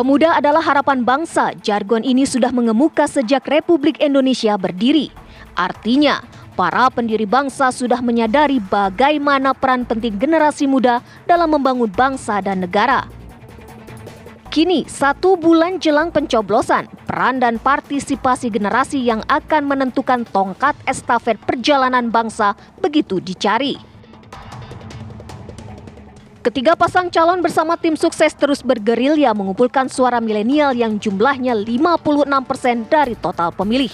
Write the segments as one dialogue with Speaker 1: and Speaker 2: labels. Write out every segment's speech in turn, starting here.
Speaker 1: Pemuda adalah harapan bangsa. Jargon ini sudah mengemuka sejak Republik Indonesia berdiri. Artinya, para pendiri bangsa sudah menyadari bagaimana peran penting generasi muda dalam membangun bangsa dan negara. Kini, 1 bulan jelang pencoblosan, peran dan partisipasi generasi yang akan menentukan tongkat estafet perjalanan bangsa begitu dicari. Ketiga pasang calon bersama tim sukses terus bergerilya mengumpulkan suara milenial yang jumlahnya 56% dari total pemilih.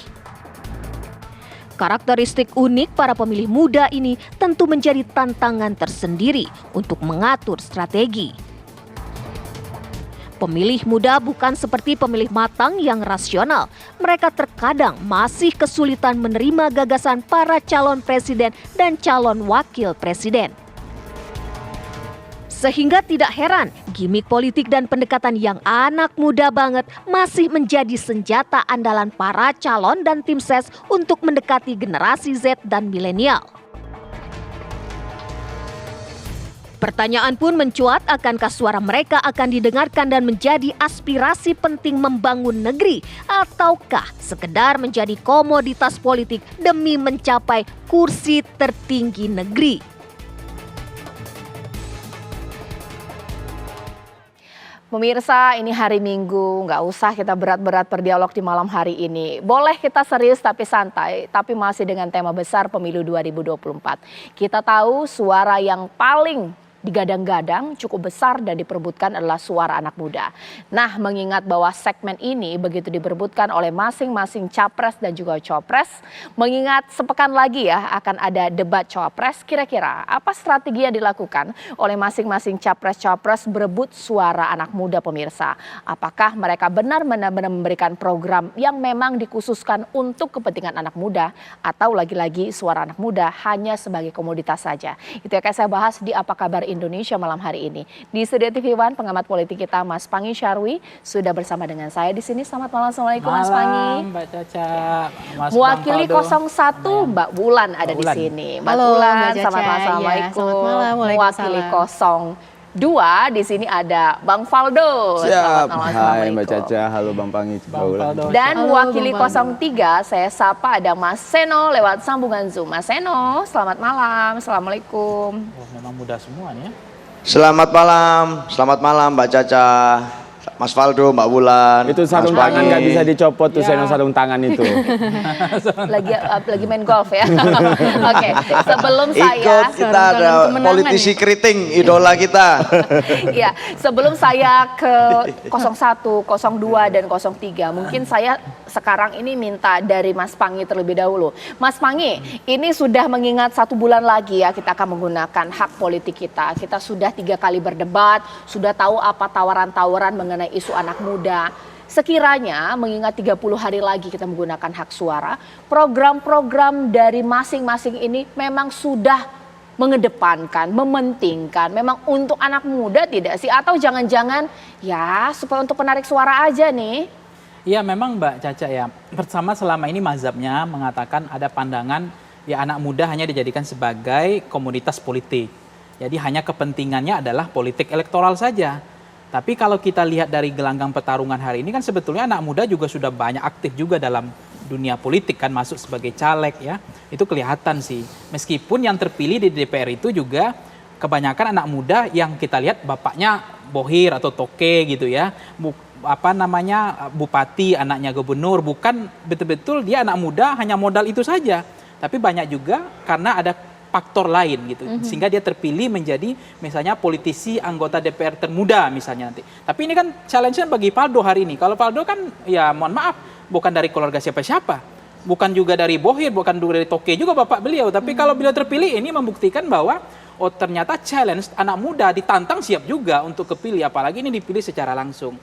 Speaker 1: Karakteristik unik para pemilih muda ini tentu menjadi tantangan tersendiri untuk mengatur strategi. Pemilih muda bukan seperti pemilih matang yang rasional. Mereka terkadang masih kesulitan menerima gagasan para calon presiden dan calon wakil presiden. Sehingga tidak heran, gimik politik dan pendekatan yang anak muda banget masih menjadi senjata andalan para calon dan tim ses untuk mendekati generasi Z dan milenial. Pertanyaan pun mencuat, akankah suara mereka akan didengarkan dan menjadi aspirasi penting membangun negeri, ataukah sekedar menjadi komoditas politik demi mencapai kursi tertinggi negeri?
Speaker 2: Pemirsa, ini hari Minggu, nggak usah kita berat-berat berdialog di malam hari ini. Boleh kita serius tapi santai, tapi masih dengan tema besar pemilu 2024. Kita tahu suara yang paling digadang-gadang cukup besar dan diperebutkan adalah suara anak muda. Nah, mengingat bahwa segmen ini begitu diperebutkan oleh masing-masing capres dan juga cawapres, mengingat sepekan lagi ya akan ada debat cawapres, kira-kira apa strategi yang dilakukan oleh masing-masing capres-cawapres berebut suara anak muda pemirsa? Apakah mereka benar-benar memberikan program yang memang dikhususkan untuk kepentingan anak muda, atau lagi-lagi suara anak muda hanya sebagai komoditas saja? Itu yang akan saya bahas di Apa Kabar Indonesia malam hari ini. Di Studio TV One, pengamat politik kita Mas Pangi Syarwi sudah bersama dengan saya di sini. Selamat malam, assalamualaikum Mas Pangi.
Speaker 3: Mbak Caca, Mas
Speaker 2: Mewakili
Speaker 3: Bang
Speaker 2: 01 Mbak Bulan ada di sini. Mbak
Speaker 4: Halo,
Speaker 2: Bulan,
Speaker 4: Mbak Caca.
Speaker 2: selamat malam, assalamualaikum.
Speaker 4: Ya, selamat malam,
Speaker 2: Mewakili
Speaker 4: waalaikumsalam.
Speaker 2: 02 di sini ada Bang Faldo.
Speaker 5: Siap.
Speaker 2: Selamat malam,
Speaker 5: Hai
Speaker 2: assalamualaikum.
Speaker 5: Mbak Caca, halo Bang Pangi.
Speaker 3: Bang Faldo.
Speaker 2: Dan
Speaker 4: Halo,
Speaker 2: mewakili
Speaker 4: Bang Faldo.
Speaker 2: 03 saya sapa ada Mas Seno lewat sambungan Zoom. Mas Seno, selamat malam, assalamualaikum.
Speaker 3: Oh, memang muda semua nih ya.
Speaker 5: Selamat malam Mbak Caca, Mas Faldo, Mbak Bulan.
Speaker 6: Itu sarung
Speaker 5: Mas
Speaker 6: tangan
Speaker 5: Pangi.
Speaker 6: nggak bisa dicopot tuh,
Speaker 3: Ya.
Speaker 6: sarung tangan itu.
Speaker 2: lagi main golf ya. Oke, sebelum saya
Speaker 5: Ikut kita ada
Speaker 4: kemenangan
Speaker 5: politisi keriting, idola kita.
Speaker 2: ya, sebelum saya ke 01, 02 dan 03, mungkin saya sekarang ini minta dari Mas Pangi terlebih dahulu. Mas Pangi, ini sudah mengingat 1 bulan lagi ya kita akan menggunakan hak politik kita. Kita sudah 3 kali berdebat, sudah tahu apa tawaran-tawaran mengenai isu anak muda. Sekiranya mengingat 30 hari lagi kita menggunakan hak suara, program-program dari masing-masing ini memang sudah mengedepankan, mementingkan memang untuk anak muda tidak sih? Atau jangan-jangan ya supaya untuk penarik suara aja nih?
Speaker 3: Iya memang Mbak Caca ya, bersama selama ini mazhabnya mengatakan ada pandangan ya anak muda hanya dijadikan sebagai komoditas politik. Jadi hanya kepentingannya adalah politik elektoral saja. Tapi kalau kita lihat dari gelanggang pertarungan hari ini kan sebetulnya anak muda juga sudah banyak aktif juga dalam dunia politik kan, masuk sebagai caleg ya. Itu kelihatan sih. Meskipun yang terpilih di DPR itu juga kebanyakan anak muda yang kita lihat bapaknya bohir atau toke gitu ya. Bupati, anaknya gubernur, bukan betul-betul dia anak muda hanya modal itu saja. Tapi banyak juga karena ada faktor lain gitu, sehingga dia terpilih menjadi misalnya politisi anggota DPR termuda misalnya nanti. Tapi ini kan challenge-nya bagi Faldo hari ini. Kalau Faldo kan ya mohon maaf, bukan dari keluarga siapa-siapa, bukan juga dari bohir, bukan juga dari toke juga bapak beliau. Tapi kalau beliau terpilih ini membuktikan bahwa oh ternyata challenge anak muda ditantang siap juga untuk kepilih, apalagi ini dipilih secara langsung.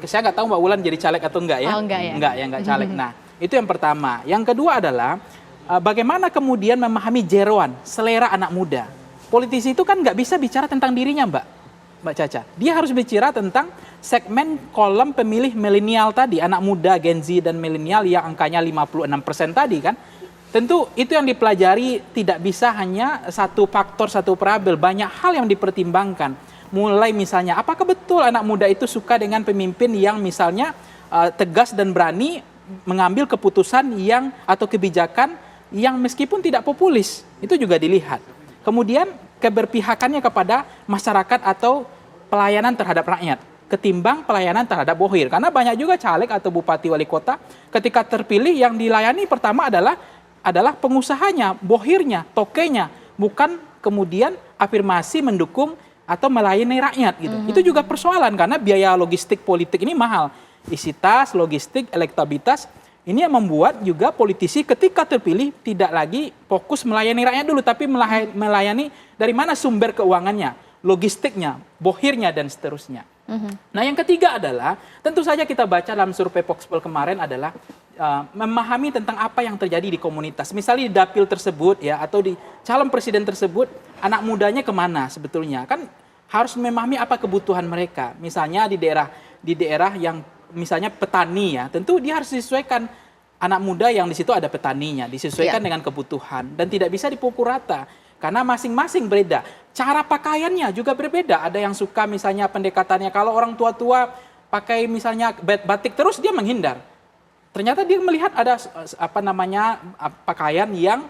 Speaker 3: Saya nggak tahu Mbak Wulan jadi caleg atau enggak ya?
Speaker 4: Oh, enggak ya?
Speaker 3: Enggak caleg. Nah, itu yang pertama. Yang kedua adalah bagaimana kemudian memahami jeroan, selera anak muda. Politisi itu kan nggak bisa bicara tentang dirinya Mbak Caca. Dia harus bicara tentang segmen kolom pemilih milenial tadi, anak muda, Gen Z dan milenial yang angkanya 56% tadi kan. Tentu itu yang dipelajari, tidak bisa hanya satu faktor, satu variabel, banyak hal yang dipertimbangkan. mulai misalnya, apakah betul anak muda itu suka dengan pemimpin yang misalnya tegas dan berani mengambil keputusan yang atau kebijakan yang meskipun tidak populis, itu juga dilihat. Kemudian keberpihakannya kepada masyarakat atau pelayanan terhadap rakyat ketimbang pelayanan terhadap bohir. Karena banyak juga caleg atau bupati wali kota ketika terpilih yang dilayani pertama adalah pengusahanya, bohirnya, tokenya, bukan kemudian afirmasi mendukung atau melayani rakyat gitu. Itu juga persoalan karena biaya logistik politik ini mahal. Isi tas, logistik, elektabilitas, ini yang membuat juga politisi ketika terpilih tidak lagi fokus melayani rakyat dulu, tapi melayani dari mana sumber keuangannya, logistiknya, bohirnya, dan seterusnya. Nah yang ketiga adalah, tentu saja kita baca dalam survei Voxpol kemarin adalah memahami tentang apa yang terjadi di komunitas. Misalnya di dapil tersebut ya, atau di calon presiden tersebut, anak mudanya kemana sebetulnya. Kan harus memahami apa kebutuhan mereka. Misalnya di daerah yang misalnya petani ya, tentu dia harus disesuaikan anak muda yang di situ ada petaninya, disesuaikan dengan kebutuhan dan tidak bisa dipukul rata karena masing-masing berbeda. Cara pakaiannya juga berbeda. Ada yang suka misalnya pendekatannya kalau orang tua-tua pakai misalnya batik terus dia menghindar. Ternyata dia melihat ada pakaian yang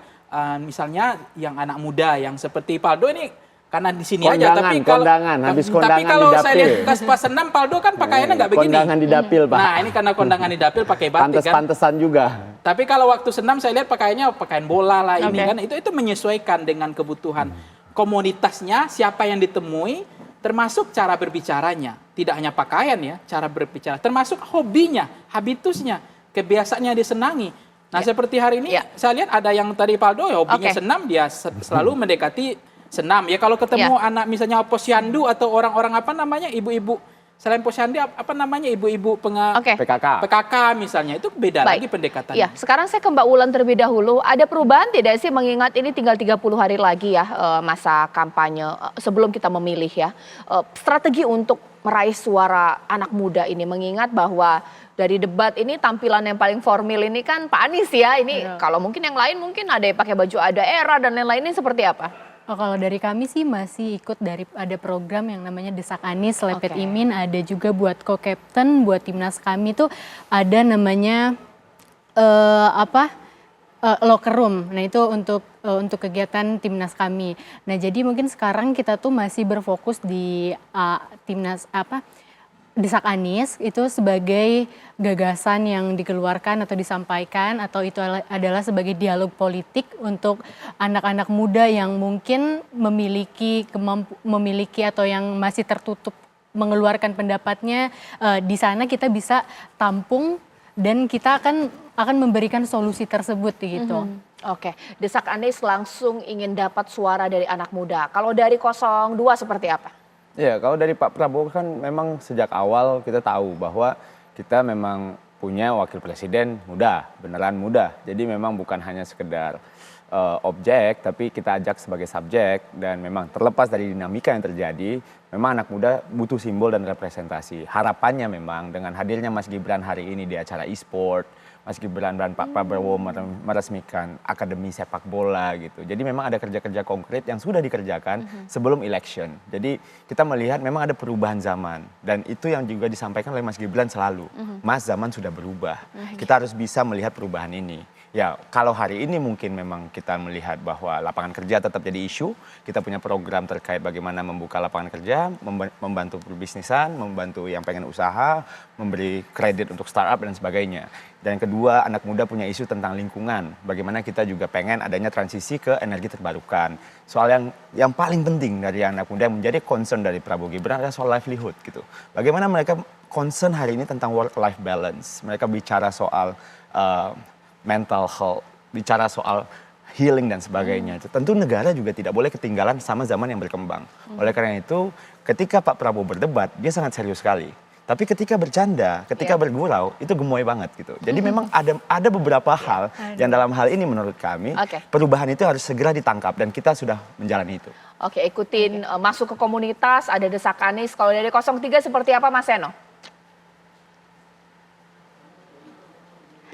Speaker 3: misalnya yang anak muda yang seperti Paldo ini. Karena di sini aja, tapi kalau saya lihat pas senam Paldo kan pakaiannya nggak begini.
Speaker 4: Kondangan di dapil, Pak.
Speaker 3: Nah ini karena kondangan di dapil pakai batik kan.
Speaker 4: Pantesan juga.
Speaker 3: Tapi kalau waktu senam saya lihat pakaiannya pakaian bola lah ini kan. Itu menyesuaikan dengan kebutuhan komunitasnya, siapa yang ditemui, termasuk cara berbicaranya. Tidak hanya pakaian ya, cara berbicara, termasuk hobinya, habitusnya, kebiasaannya disenangi. Nah seperti hari ini saya lihat ada yang tadi Paldo ya hobinya senam, dia selalu mendekati senam. Ya kalau ketemu anak misalnya posyandu atau orang-orang ibu-ibu selain posyandu ibu-ibu PKK misalnya, itu beda lagi pendekatannya.
Speaker 2: Ya, sekarang saya ke Mbak Wulan terlebih dahulu. Ada perubahan tidak sih mengingat ini tinggal 30 hari lagi ya masa kampanye sebelum kita memilih ya. Strategi untuk meraih suara anak muda ini mengingat bahwa dari debat ini tampilan yang paling formal ini kan Pak Anies ya. Ini kalau mungkin yang lain mungkin ada yang pakai baju ada era dan lain-lain, ini seperti apa?
Speaker 6: Oh, kalau dari kami sih masih ikut ada program yang namanya Desak Anies, Lepet Imin, ada juga buat co-captain, buat timnas kami tuh ada namanya locker room. Nah itu untuk kegiatan timnas kami. Nah jadi mungkin sekarang kita tuh masih berfokus di timnas Desak Anies itu sebagai gagasan yang dikeluarkan atau disampaikan atau itu adalah sebagai dialog politik untuk anak-anak muda yang mungkin memiliki atau yang masih tertutup mengeluarkan pendapatnya. Di sana kita bisa tampung dan kita akan memberikan solusi tersebut gitu.
Speaker 2: Oke, Desak Anies langsung ingin dapat suara dari anak muda. Kalau dari 02 seperti apa?
Speaker 4: Ya, kalau dari Pak Prabowo kan memang sejak awal kita tahu bahwa kita memang punya wakil presiden muda, beneran muda. Jadi memang bukan hanya sekedar objek, tapi kita ajak sebagai subjek. Dan memang terlepas dari dinamika yang terjadi, memang anak muda butuh simbol dan representasi. Harapannya memang dengan hadirnya Mas Gibran hari ini di acara e-sport, Mas Gibran dan Pak Prabowo meresmikan akademi sepak bola gitu. Jadi memang ada kerja-kerja konkret yang sudah dikerjakan sebelum election. Jadi kita melihat memang ada perubahan zaman. Dan itu yang juga disampaikan oleh Mas Gibran selalu. Mas, zaman sudah berubah. Kita harus bisa melihat perubahan ini. Ya, kalau hari ini mungkin memang kita melihat bahwa lapangan kerja tetap jadi isu. Kita punya program terkait bagaimana membuka lapangan kerja, membantu perbisnisan, membantu yang pengen usaha, memberi kredit untuk startup dan sebagainya. Dan kedua, anak muda punya isu tentang lingkungan. Bagaimana kita juga pengen adanya transisi ke energi terbarukan. Soal yang paling penting dari anak muda yang menjadi concern dari Prabowo Gibran adalah soal livelihood gitu. Bagaimana mereka concern hari ini tentang work-life balance. Mereka bicara soal mental health, bicara soal healing dan sebagainya. Tentu negara juga tidak boleh ketinggalan sama zaman yang berkembang. Oleh karena itu, ketika Pak Prabowo berdebat, dia sangat serius sekali. Tapi ketika bercanda, ketika bergurau, itu gemoy banget gitu. Jadi memang ada beberapa hal yang dalam hal ini menurut kami, perubahan itu harus segera ditangkap dan kita sudah menjalani itu.
Speaker 2: Oke, ikutin masuk ke komunitas, ada Desak Anies. Kalau dari 03 seperti apa Mas Seno?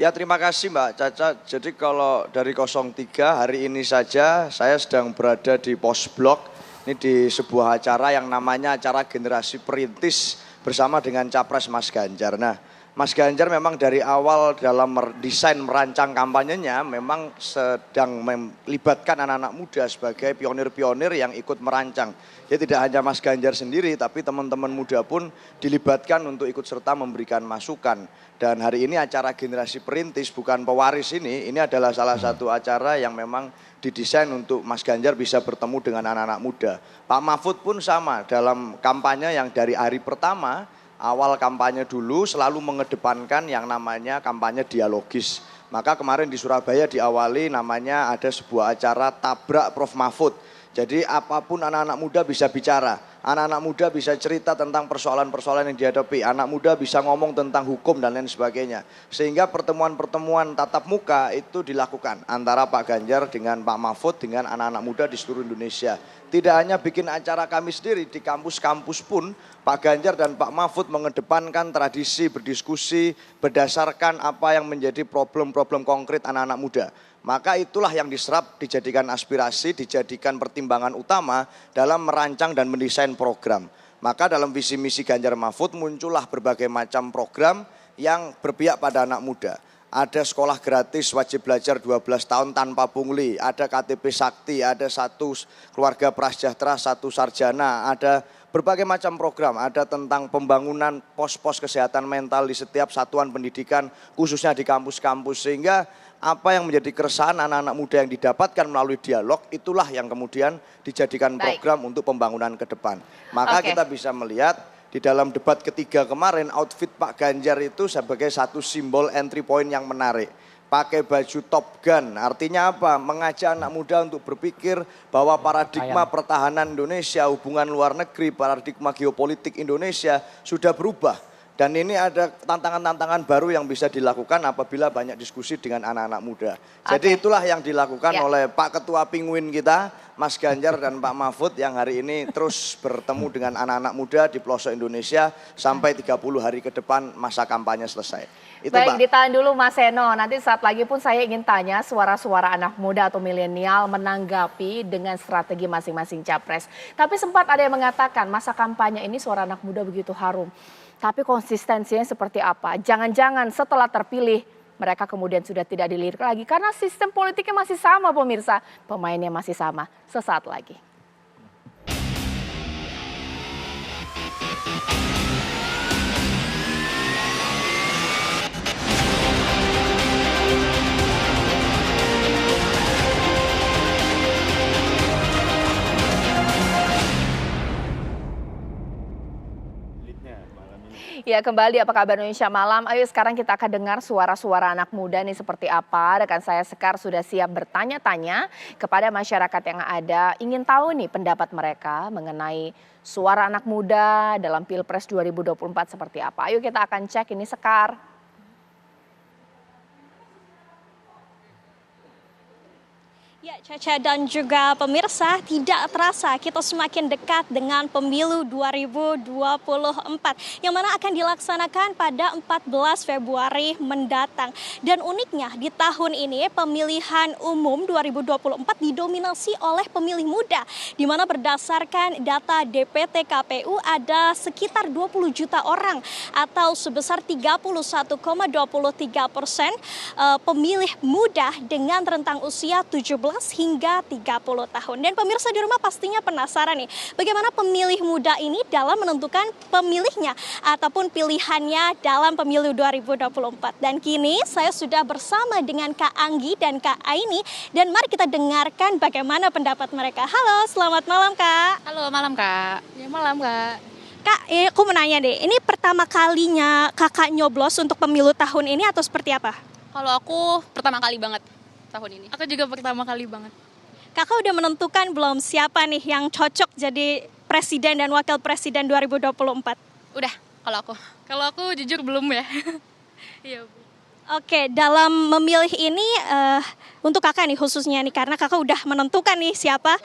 Speaker 5: Ya terima kasih Mbak Caca. Jadi kalau dari 03 hari ini saja saya sedang berada di pos blok Ini di sebuah acara yang namanya acara Generasi Perintis bersama dengan Capres Mas Ganjar. Nah, Mas Ganjar memang dari awal dalam desain merancang kampanyenya memang sedang melibatkan anak-anak muda sebagai pionir-pionir yang ikut merancang. Jadi tidak hanya Mas Ganjar sendiri, tapi teman-teman muda pun dilibatkan untuk ikut serta memberikan masukan. Dan hari ini acara Generasi Perintis bukan pewaris ini adalah salah satu acara yang memang didesain untuk Mas Ganjar bisa bertemu dengan anak-anak muda. Pak Mahfud pun sama dalam kampanye yang dari hari pertama, awal kampanye dulu selalu mengedepankan yang namanya kampanye dialogis. Maka kemarin di Surabaya diawali namanya ada sebuah acara Tabrak Prof Mahfud. Jadi apapun anak-anak muda bisa bicara. Anak-anak muda bisa cerita tentang persoalan-persoalan yang dihadapi. Anak muda bisa ngomong tentang hukum dan lain sebagainya. Sehingga pertemuan-pertemuan tatap muka itu dilakukan antara Pak Ganjar dengan Pak Mahfud dengan anak-anak muda di seluruh Indonesia. Tidak hanya bikin acara kami sendiri, di kampus-kampus pun Pak Ganjar dan Pak Mahfud mengedepankan tradisi berdiskusi berdasarkan apa yang menjadi problem-problem konkret anak-anak muda. Maka itulah yang diserap, dijadikan aspirasi, dijadikan pertimbangan utama dalam merancang dan mendesain program. Maka dalam visi misi Ganjar Mahfud muncullah berbagai macam program yang berpihak pada anak muda. Ada sekolah gratis wajib belajar 12 tahun tanpa pungli, ada KTP Sakti, ada satu keluarga prasejahtera, satu sarjana, ada berbagai macam program, ada tentang pembangunan pos-pos kesehatan mental di setiap satuan pendidikan, khususnya di kampus-kampus, sehingga apa yang menjadi keresahan anak-anak muda yang didapatkan melalui dialog, itulah yang kemudian dijadikan program untuk pembangunan ke depan. Maka kita bisa melihat di dalam debat ketiga kemarin, outfit Pak Ganjar itu sebagai satu simbol entry point yang menarik. Pakai baju Top Gun, artinya apa? Mengajak anak muda untuk berpikir bahwa paradigma pertahanan Indonesia, hubungan luar negeri, paradigma geopolitik Indonesia sudah berubah. Dan ini ada tantangan-tantangan baru yang bisa dilakukan apabila banyak diskusi dengan anak-anak muda. Jadi itulah yang dilakukan oleh Pak Ketua Penguin kita, Mas Ganjar dan Pak Mahfud yang hari ini terus bertemu dengan anak-anak muda di pelosok Indonesia sampai 30 hari ke depan masa kampanye selesai. Itu,
Speaker 2: baik,
Speaker 5: Mbak.
Speaker 2: ditahan dulu Mas Seno. Nanti saat lagi pun saya ingin tanya suara-suara anak muda atau milenial menanggapi dengan strategi masing-masing capres. Tapi sempat ada yang mengatakan masa kampanye ini suara anak muda begitu harum. Tapi konsistensinya seperti apa? Jangan-jangan setelah terpilih mereka kemudian sudah tidak dilirik lagi. Karena sistem politiknya masih sama pemirsa. Pemainnya masih sama. Sesaat lagi. Ya, kembali apa kabar Indonesia Malam. Ayo sekarang kita akan dengar suara-suara anak muda nih seperti apa. Rekan saya Sekar sudah siap bertanya-tanya kepada masyarakat yang ada. Ingin tahu nih pendapat mereka mengenai suara anak muda dalam Pilpres 2024 seperti apa. Ayo kita akan cek ini Sekar.
Speaker 7: Ya, Caca dan juga pemirsa, tidak terasa kita semakin dekat dengan pemilu 2024 yang mana akan dilaksanakan pada 14 Februari mendatang. Dan uniknya di tahun ini pemilihan umum 2024 didominasi oleh pemilih muda, di mana berdasarkan data DPT KPU ada sekitar 20 juta orang atau sebesar 31,23% pemilih muda dengan rentang usia 17 hingga 30 tahun. Dan pemirsa di rumah pastinya penasaran nih, bagaimana pemilih muda ini dalam menentukan pemilihnya ataupun pilihannya dalam pemilu 2024. Dan kini saya sudah bersama dengan Kak Anggi dan Kak Aini, dan mari kita dengarkan bagaimana pendapat mereka. Halo, selamat malam Kak.
Speaker 8: Halo, malam Kak.
Speaker 7: Ya, malam Kak. Kak, aku mau nanya deh, ini pertama kalinya Kakak nyoblos untuk pemilu tahun ini atau seperti apa?
Speaker 8: Kalau aku pertama kali banget tahun ini.
Speaker 9: Aku juga pertama kali banget.
Speaker 7: Kakak udah menentukan belum siapa nih yang cocok jadi presiden dan wakil presiden 2024?
Speaker 8: Udah, kalau aku.
Speaker 9: Kalau aku jujur belum ya. Iya, Bu.
Speaker 7: Oke, dalam memilih ini untuk kakak nih khususnya nih, karena kakak udah menentukan nih siapa,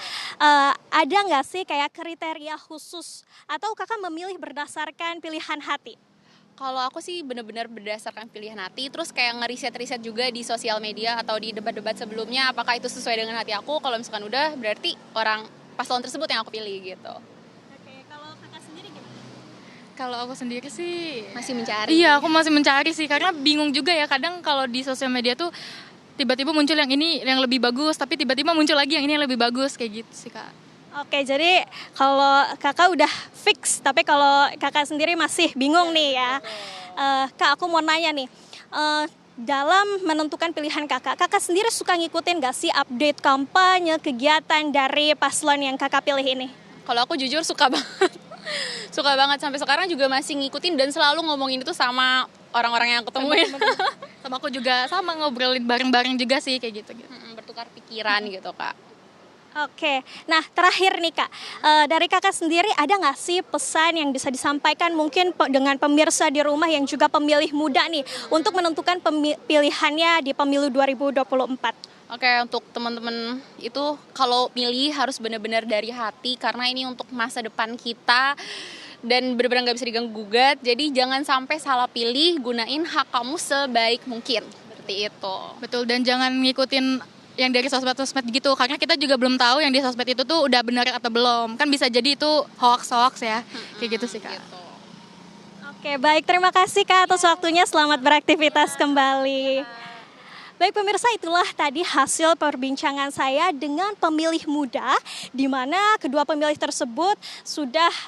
Speaker 7: ada nggak sih kayak kriteria khusus atau kakak memilih berdasarkan pilihan hati?
Speaker 8: Kalau aku sih benar-benar berdasarkan pilihan hati, terus kayak ngeriset-riset juga di sosial media atau di debat-debat sebelumnya, apakah itu sesuai dengan hati aku. Kalau misalkan udah, berarti orang paslon tersebut yang aku pilih gitu.
Speaker 7: Oke, kalau kakak sendiri gimana?
Speaker 9: Kalau aku sendiri sih
Speaker 8: Masih mencari.
Speaker 9: iya, aku masih mencari sih karena bingung juga ya kadang kalau di sosial media tuh tiba-tiba muncul yang ini yang lebih bagus, tapi tiba-tiba muncul lagi yang ini yang lebih bagus kayak gitu sih, Kak.
Speaker 7: Oke, jadi kalau kakak udah fix, tapi kalau kakak sendiri masih bingung nih ya. Kak, aku mau nanya nih, dalam menentukan pilihan kakak, kakak sendiri suka ngikutin gak sih update kampanye, kegiatan dari paslon yang kakak pilih ini?
Speaker 8: Kalau aku jujur suka banget. Suka banget sampai sekarang juga masih ngikutin dan selalu ngomongin itu sama orang-orang yang aku temuin.
Speaker 9: Sama aku juga sama ngobrolin bareng-bareng juga sih kayak gitu.
Speaker 8: Bertukar pikiran gitu, Kak.
Speaker 7: Oke, nah terakhir nih Kak, dari kakak sendiri ada nggak sih pesan yang bisa disampaikan mungkin dengan pemirsa di rumah yang juga pemilih muda nih untuk menentukan pilihannya di pemilu 2024?
Speaker 8: Oke, untuk teman-teman itu kalau milih harus benar-benar dari hati karena ini untuk masa depan kita dan benar-benar nggak bisa diganggu-gugat. Jadi jangan sampai salah pilih, gunain hak kamu sebaik mungkin. Seperti itu.
Speaker 9: Betul, dan jangan ngikutin yang dari sosmed-sosmed gitu karena kita juga belum tahu yang di sosmed itu tuh udah benar atau belum. Kan bisa jadi itu hoax ya. Kayak gitu sih, Kak.
Speaker 8: Gitu.
Speaker 7: Oke, baik, terima kasih Kak atas waktunya, selamat beraktivitas kembali. Baik pemirsa, itulah tadi hasil perbincangan saya dengan pemilih muda, di mana kedua pemilih tersebut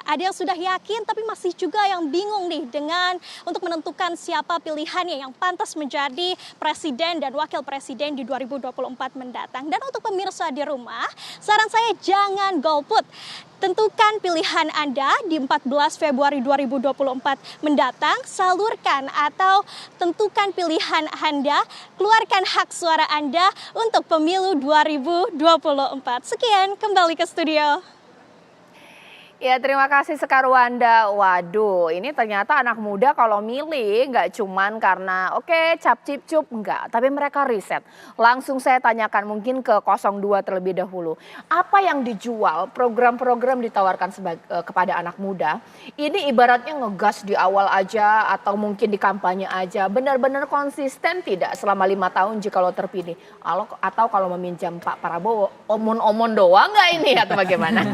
Speaker 7: ada yang sudah yakin tapi masih juga yang bingung nih dengan untuk menentukan siapa pilihannya yang pantas menjadi presiden dan wakil presiden di 2024 mendatang. Dan untuk pemirsa di rumah, saran saya jangan golput. Tentukan pilihan Anda di 14 Februari 2024 mendatang, salurkan atau tentukan pilihan Anda, keluarkan hak suara Anda untuk pemilu 2024. Sekian, kembali ke studio.
Speaker 2: Ya, terima kasih Sekarwanda. Waduh, ini ternyata anak muda kalau milih nggak cuman karena oke cap cip cup, enggak. Tapi mereka riset. Langsung saya tanyakan mungkin ke 02 terlebih dahulu. Apa yang dijual, program-program ditawarkan kepada anak muda, ini ibaratnya ngegas di awal aja atau mungkin di kampanye aja. Benar-benar konsisten tidak selama 5 tahun jika lo terpilih? Atau kalau meminjam Pak Prabowo, omon-omon doang nggak ini atau bagaimana?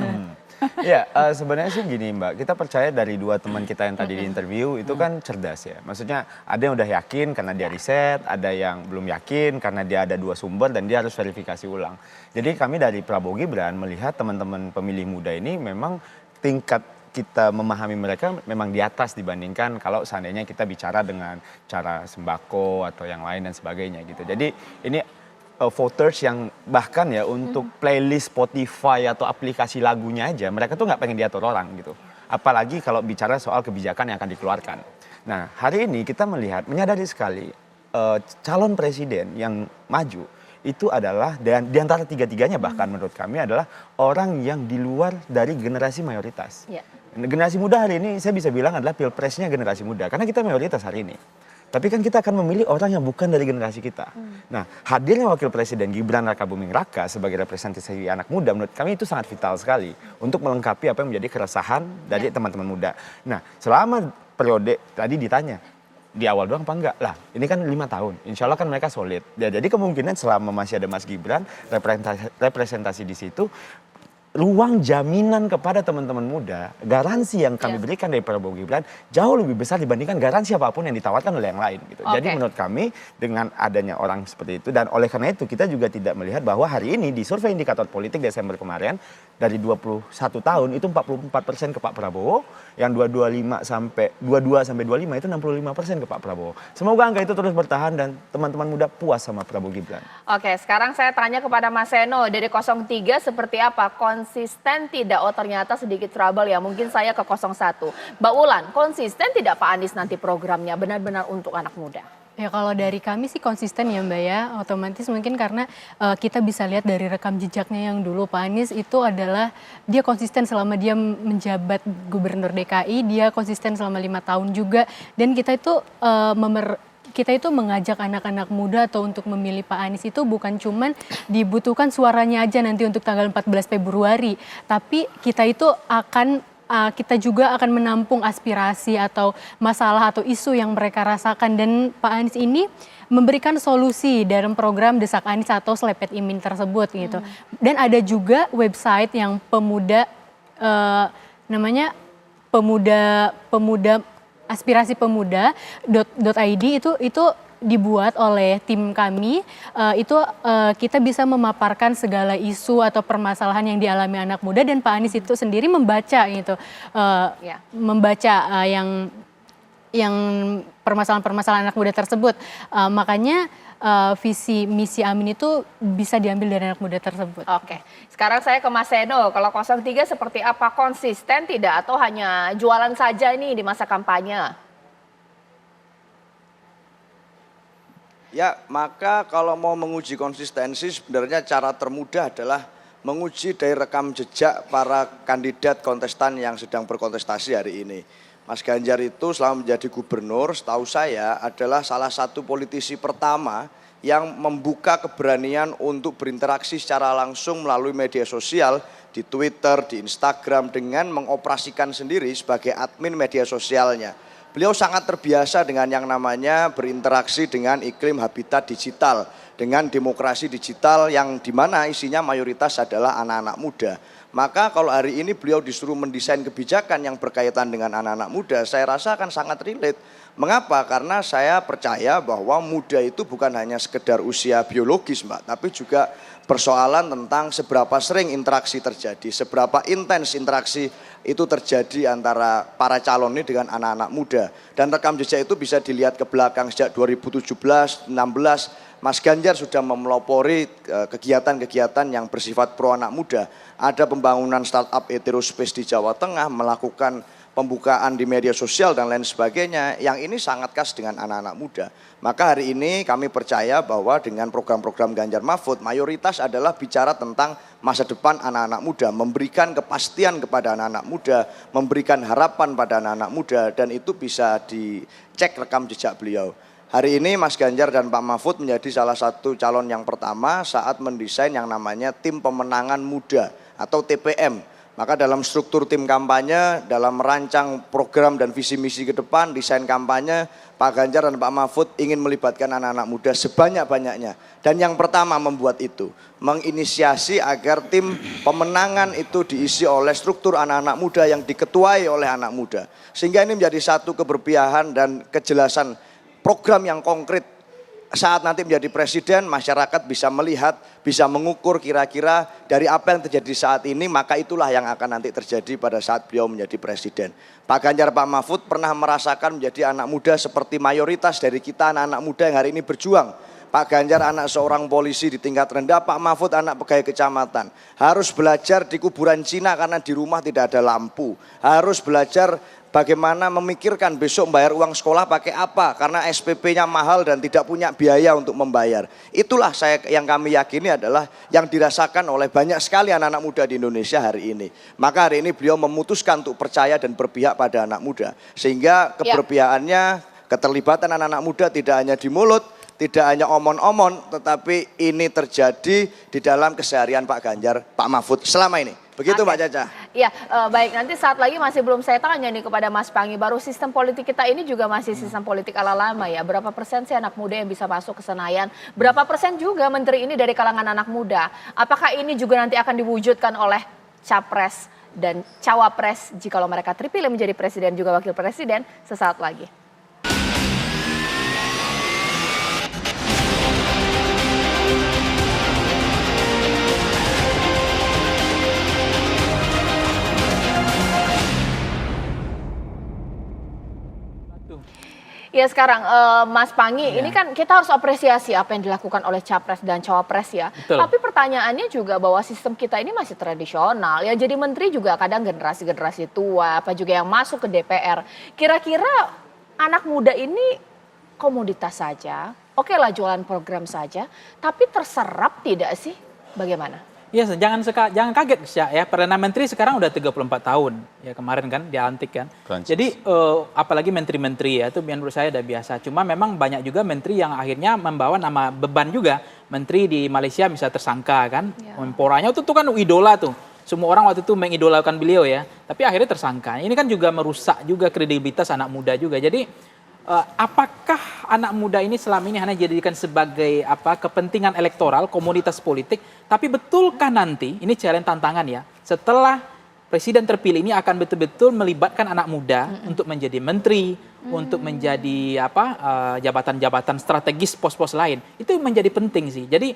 Speaker 4: Ya, sebenarnya sih gini Mbak, kita percaya dari dua teman kita yang tadi di interview itu kan cerdas ya. Maksudnya ada yang udah yakin karena dia riset, ada yang belum yakin karena dia ada dua sumber dan dia harus verifikasi ulang. Jadi kami dari Prabowo Gibran melihat teman-teman pemilih muda ini memang tingkat kita memahami mereka memang di atas dibandingkan kalau seandainya kita bicara dengan cara sembako atau yang lain dan sebagainya gitu. Jadi ini voters yang bahkan ya untuk playlist Spotify atau aplikasi lagunya aja mereka tuh nggak pengen diatur orang gitu. Apalagi kalau bicara soal kebijakan yang akan dikeluarkan. Nah hari ini kita menyadari sekali calon presiden yang maju itu adalah dan di antara tiga-tiganya bahkan menurut kami adalah orang yang di luar dari generasi mayoritas.
Speaker 2: Ya.
Speaker 4: Generasi muda hari ini saya bisa bilang adalah pilpresnya generasi muda karena kita mayoritas hari ini. Tapi kan kita akan memilih orang yang bukan dari generasi kita. Nah, hadirnya Wakil Presiden Gibran Rakabuming Raka sebagai representasi anak muda menurut kami itu sangat vital sekali untuk melengkapi apa yang menjadi keresahan dari teman-teman muda. Nah, selama periode tadi ditanya, di awal doang apa enggak? Lah, ini kan 5 tahun. Insya Allah kan mereka solid. Ya, jadi kemungkinan selama masih ada Mas Gibran, representasi di situ, ruang jaminan kepada teman-teman muda, garansi yang kami berikan dari Prabowo Gibran jauh lebih besar dibandingkan garansi apapun yang ditawarkan oleh yang lain. Gitu. Jadi menurut kami dengan adanya orang seperti itu dan oleh karena itu kita juga tidak melihat bahwa hari ini di survei indikator politik Desember kemarin dari 21 tahun itu 44% ke Pak Prabowo, yang 22 sampai 25 itu 65% ke Pak Prabowo. Semoga angka itu terus bertahan dan teman-teman muda puas sama Prabowo Gibran.
Speaker 2: Oke, sekarang saya tanya kepada Mas Seno dari 03 seperti apa? Konsisten tidak? Oh ternyata sedikit trouble ya, mungkin saya ke 01. Mbak Wulan, konsisten tidak Pak Anies nanti programnya benar-benar untuk anak muda?
Speaker 6: Ya kalau dari kami sih konsisten ya Mbak ya, otomatis mungkin karena kita bisa lihat dari rekam jejaknya yang dulu Pak Anies itu adalah dia konsisten selama dia menjabat Gubernur DKI, dia konsisten selama 5 tahun juga dan kita itu mengajak anak-anak muda atau untuk memilih Pak Anies itu bukan cuman dibutuhkan suaranya aja nanti untuk tanggal 14 Februari, tapi kita itu akan kita juga akan menampung aspirasi atau masalah atau isu yang mereka rasakan, dan Pak Anies ini memberikan solusi dalam program Desak Anies atau Selepet Imin tersebut gitu. Dan ada juga website yang pemuda namanya aspirasi pemuda.id itu dibuat oleh tim kami, kita bisa memaparkan segala isu atau permasalahan yang dialami anak muda, dan Pak Anies itu sendiri membaca gitu, membaca yang permasalahan-permasalahan anak muda tersebut. Makanya visi misi Amin itu bisa diambil dari anak muda tersebut.
Speaker 2: Oke, sekarang saya ke Mas Seno. Kalau 03 seperti apa? Konsisten tidak atau hanya jualan saja ini di masa kampanye?
Speaker 5: Ya, maka kalau mau menguji konsistensi sebenarnya cara termudah adalah menguji dari rekam jejak para kandidat kontestan yang sedang berkontestasi hari ini. Mas Ganjar itu selama menjadi gubernur, setahu saya adalah salah satu politisi pertama yang membuka keberanian untuk berinteraksi secara langsung melalui media sosial, di Twitter, di Instagram, dengan mengoperasikan sendiri sebagai admin media sosialnya. Beliau sangat terbiasa dengan yang namanya berinteraksi dengan iklim habitat digital, dengan demokrasi digital yang dimana isinya mayoritas adalah anak-anak muda. Maka kalau hari ini beliau disuruh mendesain kebijakan yang berkaitan dengan anak-anak muda, saya rasa akan sangat relate. Mengapa? Karena saya percaya bahwa muda itu bukan hanya sekedar usia biologis, Mbak, tapi juga persoalan tentang seberapa sering interaksi terjadi, seberapa intens interaksi itu terjadi antara para calon ini dengan anak-anak muda. Dan rekam jejak itu bisa dilihat ke belakang sejak 2017, 2016, Mas Ganjar sudah memelopori kegiatan-kegiatan yang bersifat pro anak muda. Ada pembangunan startup Eterospace di Jawa Tengah, melakukan pembukaan di media sosial dan lain sebagainya, yang ini sangat khas dengan anak-anak muda. Maka hari ini kami percaya bahwa dengan program-program Ganjar Mahfud, mayoritas adalah bicara tentang masa depan anak-anak muda, memberikan kepastian kepada anak-anak muda, memberikan harapan pada anak-anak muda, dan itu bisa dicek rekam jejak beliau. Hari ini Mas Ganjar dan Pak Mahfud menjadi salah satu calon yang pertama saat mendesain yang namanya Tim Pemenangan Muda atau TPM. Maka dalam struktur tim kampanye, dalam merancang program dan visi misi ke depan, desain kampanye, Pak Ganjar dan Pak Mahfud ingin melibatkan anak-anak muda sebanyak-banyaknya. Dan yang pertama membuat itu, menginisiasi agar tim pemenangan itu diisi oleh struktur anak-anak muda yang diketuai oleh anak muda. Sehingga ini menjadi satu keberpihakan dan kejelasan program yang konkret. Saat nanti menjadi presiden, masyarakat bisa melihat, bisa mengukur kira-kira dari apa yang terjadi saat ini, maka itulah yang akan nanti terjadi pada saat beliau menjadi presiden. Pak Ganjar, Pak Mahfud pernah merasakan menjadi anak muda seperti mayoritas dari kita anak-anak muda yang hari ini berjuang. Pak Ganjar anak seorang polisi di tingkat rendah, Pak Mahfud anak pegawai kecamatan. Harus belajar di kuburan Cina karena di rumah tidak ada lampu. Harus belajar bagaimana memikirkan besok membayar uang sekolah pakai apa, karena SPP-nya mahal dan tidak punya biaya untuk membayar. Itulah yang kami yakini adalah yang dirasakan oleh banyak sekali anak-anak muda di Indonesia hari ini. Maka hari ini beliau memutuskan untuk percaya dan berpihak pada anak muda. Sehingga keberpihakannya, keterlibatan anak-anak muda tidak hanya di mulut, tidak hanya omon-omon, tetapi ini terjadi di dalam keseharian Pak Ganjar, Pak Mahfud selama ini. Begitu Mbak Caca.
Speaker 2: Iya, baik, nanti saat lagi masih belum saya tanya nih kepada Mas Pangi. Baru sistem politik kita ini juga masih sistem politik ala lama ya. Berapa persen sih anak muda yang bisa masuk ke Senayan? Berapa persen juga menteri ini dari kalangan anak muda? Apakah ini juga nanti akan diwujudkan oleh capres dan cawapres jikalau mereka terpilih menjadi presiden juga wakil presiden sesaat lagi? Ya sekarang Mas Pangi, ini kan kita harus apresiasi apa yang dilakukan oleh capres dan cawapres ya.
Speaker 3: Betul.
Speaker 2: Tapi pertanyaannya juga bahwa sistem kita ini masih tradisional. Ya jadi menteri juga kadang generasi-generasi tua, apa juga yang masuk ke DPR. Kira-kira anak muda ini komoditas saja, oke lah jualan program saja, tapi terserap tidak sih? Bagaimana?
Speaker 3: Ya, jangan kaget ya, Perdana Menteri sekarang udah 34 tahun. Ya kemarin kan dilantik kan.
Speaker 4: Prancis.
Speaker 3: Jadi apalagi menteri-menteri ya, itu menurut saya udah biasa. Cuma memang banyak juga menteri yang akhirnya membawa nama beban juga. Menteri di Malaysia bisa tersangka kan. Menporanya itu kan idola tuh. semua orang waktu itu mengidolakan beliau ya, tapi akhirnya tersangka. Ini kan juga merusak juga kredibilitas anak muda juga. Jadi apakah anak muda ini selama ini hanya dijadikan sebagai kepentingan elektoral, komoditas politik, tapi betulkah nanti, ini challenge tantangan ya, setelah presiden terpilih ini akan betul-betul melibatkan anak muda untuk menjadi menteri, untuk menjadi jabatan-jabatan strategis pos-pos lain. Itu menjadi penting sih. Jadi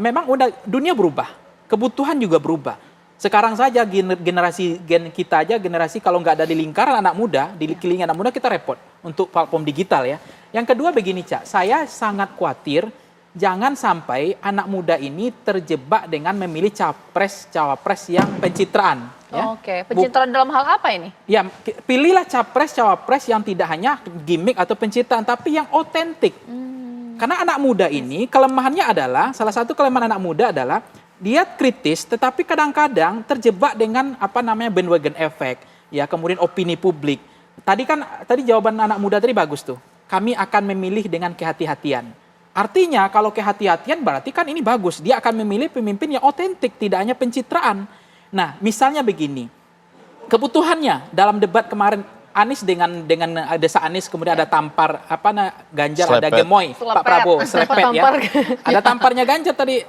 Speaker 3: memang udah dunia berubah, kebutuhan juga berubah. Sekarang saja generasi kita aja, generasi kalau nggak ada di lingkaran anak muda, di lingkaran anak muda kita repot untuk platform digital ya. Yang kedua begini Cak, saya sangat khawatir jangan sampai anak muda ini terjebak dengan memilih cawapres yang pencitraan. Ya.
Speaker 2: Oke, pencitraan dalam hal apa ini?
Speaker 3: Ya, pilihlah cawapres yang tidak hanya gimmick atau pencitraan, tapi yang otentik. Karena anak muda ini kelemahannya adalah, salah satu kelemahan anak muda adalah dia kritis, tetapi kadang-kadang terjebak dengan bandwagon effect, ya kemudian opini publik. Tadi jawaban anak muda tadi bagus tuh. Kami akan memilih dengan kehati-hatian. Artinya kalau kehati-hatian berarti kan ini bagus. Dia akan memilih pemimpin yang otentik, tidak hanya pencitraan. Nah, misalnya begini, kebutuhannya dalam debat kemarin. Anies dengan desa Anies kemudian ada tampar Ganjar, ada gemoy Pak Prabowo selepet ya. Ada tamparnya Ganjar tadi.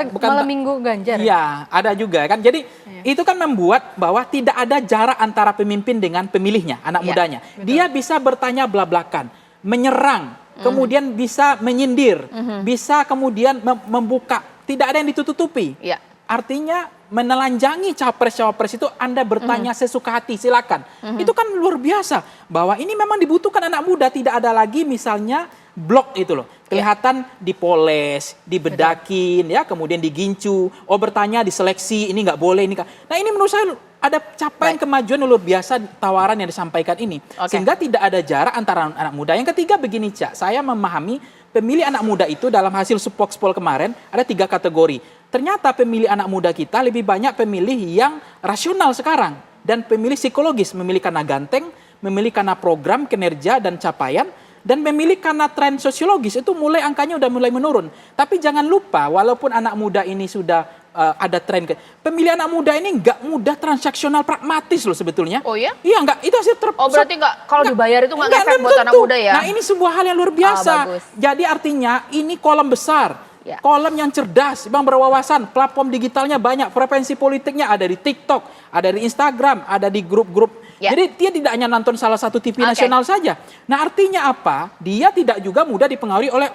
Speaker 6: Bukan malam minggu Ganjar.
Speaker 3: Iya, ada juga kan. Jadi itu kan membuat bahwa tidak ada jarak antara pemimpin dengan pemilihnya, anak mudanya. Dia bisa bertanya belak-belakan, menyerang, kemudian bisa menyindir, bisa kemudian membuka, tidak ada yang ditutupi. Artinya menelanjangi capres-cawapres itu Anda bertanya sesuka hati, silakan. Itu kan luar biasa. Bahwa ini memang dibutuhkan anak muda, tidak ada lagi misalnya blok itu loh. Kelihatan dipoles, dibedakin, ya kemudian digincu. Oh bertanya, diseleksi, ini nggak boleh. Nah ini menurut saya ada capaian kemajuan luar biasa tawaran yang disampaikan ini. Sehingga tidak ada jarak antara anak muda. Yang ketiga begini Cak, saya memahami pemilih anak muda itu dalam hasil Supoxpol kemarin ada 3 kategori. Ternyata pemilih anak muda kita lebih banyak pemilih yang rasional sekarang. Dan pemilih psikologis, memilih karena ganteng, memilih karena program, kinerja, dan capaian. Dan memilih karena tren sosiologis, itu angkanya udah mulai menurun. Tapi jangan lupa, walaupun anak muda ini sudah ada tren, pemilih anak muda ini nggak mudah transaksional pragmatis loh sebetulnya.
Speaker 2: Oh ya?
Speaker 3: Iya nggak, itu hasil
Speaker 2: berarti nggak, kalau dibayar itu nggak efek buat anak muda ya?
Speaker 3: Nah ini sebuah hal yang luar biasa. Jadi artinya ini kolom besar. Kolom yang cerdas, yang berwawasan, platform digitalnya banyak, frekuensi politiknya ada di TikTok, ada di Instagram, ada di grup-grup. Jadi dia tidak hanya nonton salah satu TV nasional saja. Nah artinya apa? Dia tidak juga mudah dipengaruhi oleh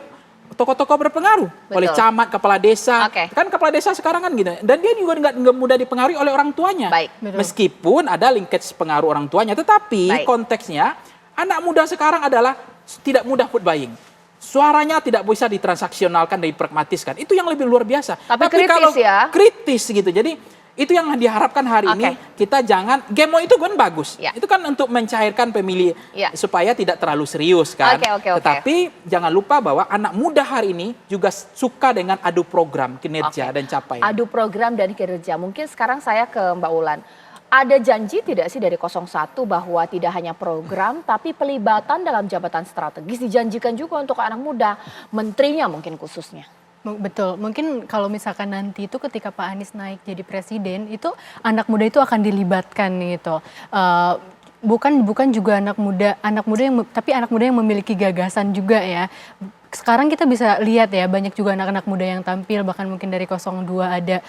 Speaker 3: tokoh-tokoh berpengaruh. Oleh camat, kepala desa. Kan kepala desa sekarang kan gitu. Dan dia juga nggak mudah dipengaruhi oleh orang tuanya. Meskipun ada linkage pengaruh orang tuanya. Tetapi konteksnya anak muda sekarang adalah tidak mudah food buying. Suaranya tidak bisa ditransaksionalkan dan dipragmatiskan. Itu yang lebih luar biasa.
Speaker 2: Tapi kritis
Speaker 3: kalau
Speaker 2: ya.
Speaker 3: Kritis gitu. Jadi itu yang diharapkan hari ini. Kita jangan, gemo itu kan bagus. Itu kan untuk mencairkan pemilih supaya tidak terlalu serius kan. Tetapi jangan lupa bahwa anak muda hari ini juga suka dengan adu program, kinerja dan capaian.
Speaker 2: Adu program dan kinerja. Mungkin sekarang saya ke Mbak Ulan. Ada janji tidak sih dari 01 bahwa tidak hanya program tapi pelibatan dalam jabatan strategis dijanjikan juga untuk anak muda, menterinya mungkin khususnya.
Speaker 6: Betul, mungkin kalau misalkan nanti itu ketika Pak Anies naik jadi presiden itu anak muda itu akan dilibatkan gitu. Bukan juga anak muda yang memiliki gagasan juga ya. Sekarang kita bisa lihat ya banyak juga anak-anak muda yang tampil, bahkan mungkin dari 02 ada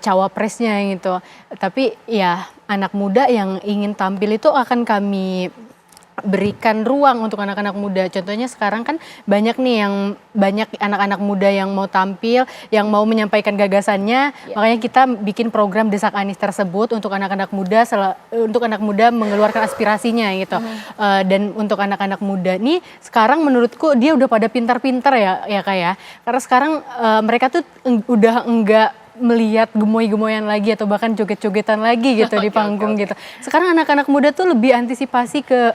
Speaker 6: cawapresnya gitu. Tapi ya anak muda yang ingin tampil itu akan kami berikan ruang untuk anak-anak muda. Contohnya sekarang kan banyak anak-anak muda yang mau tampil, yang mau menyampaikan gagasannya. Makanya kita bikin program Desak Anies tersebut untuk anak-anak muda mengeluarkan aspirasinya gitu. Dan untuk anak-anak muda nih sekarang menurutku dia udah pada pintar-pintar ya Kak ya. Karena sekarang mereka tuh udah enggak melihat gemoy-gemoyan lagi atau bahkan joget-jogetan lagi gitu di panggung gitu. Sekarang anak-anak muda tuh lebih antisipasi ke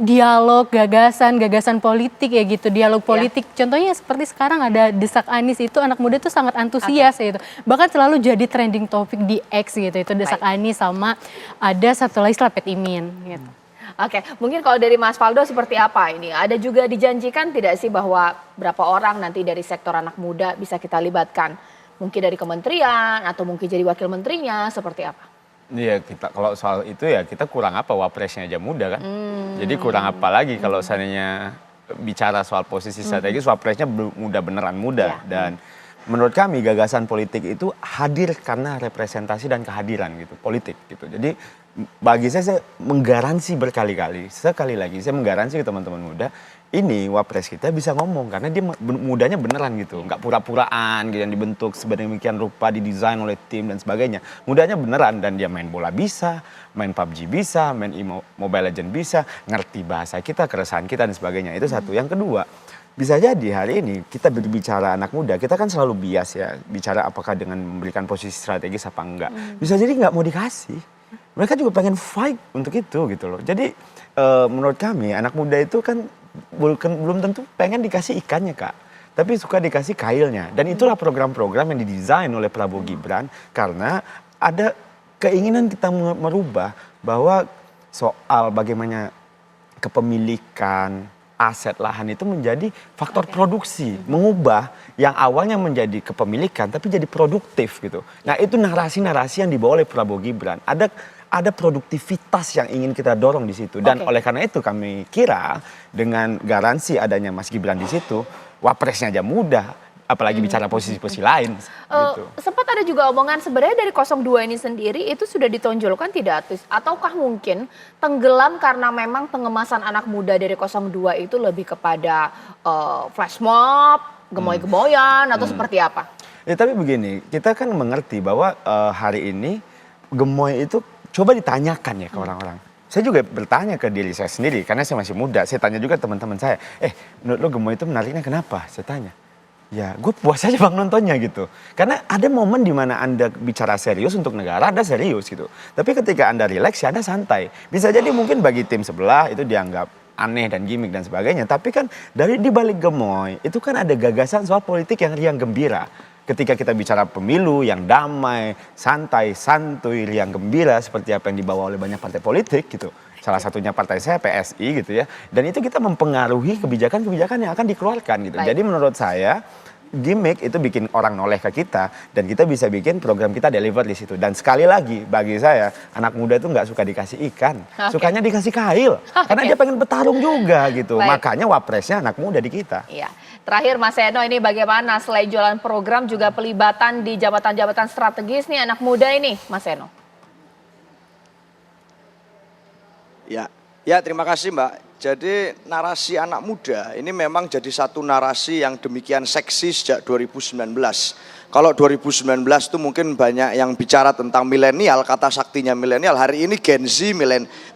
Speaker 6: dialog, gagasan politik ya gitu, dialog politik. Contohnya seperti sekarang ada Desak Anies itu anak muda tuh sangat antusias gitu. Bahkan selalu jadi trending topik di X gitu. Itu Desak Anies sama ada satu lagi Slapet Imin gitu.
Speaker 2: Mungkin kalau dari Mas Faldo seperti apa ini? Ada juga dijanjikan tidak sih bahwa berapa orang nanti dari sektor anak muda bisa kita libatkan Mungkin dari kementerian atau mungkin jadi wakil menterinya, seperti apa?
Speaker 4: Iya, kita kalau soal itu ya kita kurang apa, wapresnya aja muda kan. Jadi kurang apa lagi kalau seandainya bicara soal posisi strategis, wapresnya muda beneran muda. Dan menurut kami gagasan politik itu hadir karena representasi dan kehadiran gitu, politik gitu. Jadi bagi saya menggaransi berkali-kali, sekali lagi saya menggaransi ke teman-teman muda, ini wapres kita bisa ngomong karena dia mudanya beneran gitu, nggak pura-puraan gitu yang dibentuk sedemikian rupa, didesain oleh tim dan sebagainya. Mudanya beneran dan dia main bola bisa, main PUBG bisa, main Mobile Legends bisa, ngerti bahasa kita, keresahan kita dan sebagainya. Itu satu. Yang kedua, bisa jadi hari ini kita berbicara anak muda, kita kan selalu bias ya, bicara apakah dengan memberikan posisi strategis apa enggak. Bisa jadi nggak mau dikasih. Mereka juga pengen fight untuk itu gitu loh. Jadi menurut kami anak muda itu kan belum tentu pengen dikasih ikannya Kak, tapi suka dikasih kailnya. Dan itulah program-program yang didesain oleh Prabowo Gibran karena ada keinginan kita merubah bahwa soal bagaimana kepemilikan aset lahan itu menjadi faktor produksi, mengubah yang awalnya menjadi kepemilikan tapi jadi produktif gitu. Nah itu narasi-narasi yang dibawa oleh Prabowo Gibran. Ada produktivitas yang ingin kita dorong di situ. Dan oleh karena itu kami kira dengan garansi adanya Mas Gibran di situ, wapresnya aja mudah, apalagi bicara posisi-posisi lain. Gitu.
Speaker 2: Sempat ada juga omongan sebenarnya dari 02 ini sendiri itu sudah ditonjolkan tidak, ataukah mungkin tenggelam karena memang pengemasan anak muda dari 02 itu lebih kepada flash mob, gemoy-gemoyan atau seperti apa?
Speaker 4: Ya tapi begini, kita kan mengerti bahwa hari ini gemoy itu coba ditanyakan ya ke orang-orang. Saya juga bertanya ke diri saya sendiri karena saya masih muda. Saya tanya juga teman-teman saya, menurut lo gemoy itu menariknya kenapa? Saya tanya. Ya gue puas aja bang nontonnya gitu. Karena ada momen di mana Anda bicara serius untuk negara, Anda serius gitu. Tapi ketika Anda rileks ya Anda santai. Bisa jadi mungkin bagi tim sebelah itu dianggap aneh dan gimmick dan sebagainya. Tapi kan dari di balik gemoy itu kan ada gagasan soal politik yang riang gembira. Ketika kita bicara pemilu yang damai, santai, santuy, riang gembira seperti apa yang dibawa oleh banyak partai politik gitu. Salah satunya partai saya PSI gitu ya. Dan itu kita mempengaruhi kebijakan-kebijakan yang akan dikeluarkan gitu. Jadi menurut saya gimmick itu bikin orang noleh ke kita dan kita bisa bikin program kita deliver di situ. Dan sekali lagi bagi saya anak muda itu nggak suka dikasih ikan, sukanya dikasih kail karena dia pengen bertarung juga gitu. Makanya wapresnya anak muda di kita.
Speaker 2: Iya. Terakhir Mas Seno, ini bagaimana selain jualan program juga pelibatan di jabatan-jabatan strategis nih anak muda ini Mas Seno?
Speaker 5: Ya terima kasih Mbak. Jadi narasi anak muda ini memang jadi satu narasi yang demikian seksi sejak 2019. Kalau 2019 itu mungkin banyak yang bicara tentang milenial, kata saktinya milenial. Hari ini Gen Z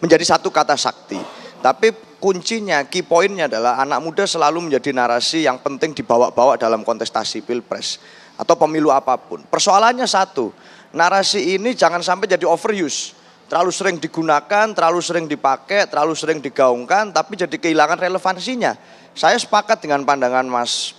Speaker 5: menjadi satu kata sakti. Tapi kuncinya, key pointnya adalah anak muda selalu menjadi narasi yang penting dibawa-bawa dalam kontestasi pilpres atau pemilu apapun. Persoalannya satu, narasi ini jangan sampai jadi overuse. Terlalu sering digunakan, terlalu sering dipakai, terlalu sering digaungkan, tapi jadi kehilangan relevansinya. Saya sepakat dengan pandangan Mas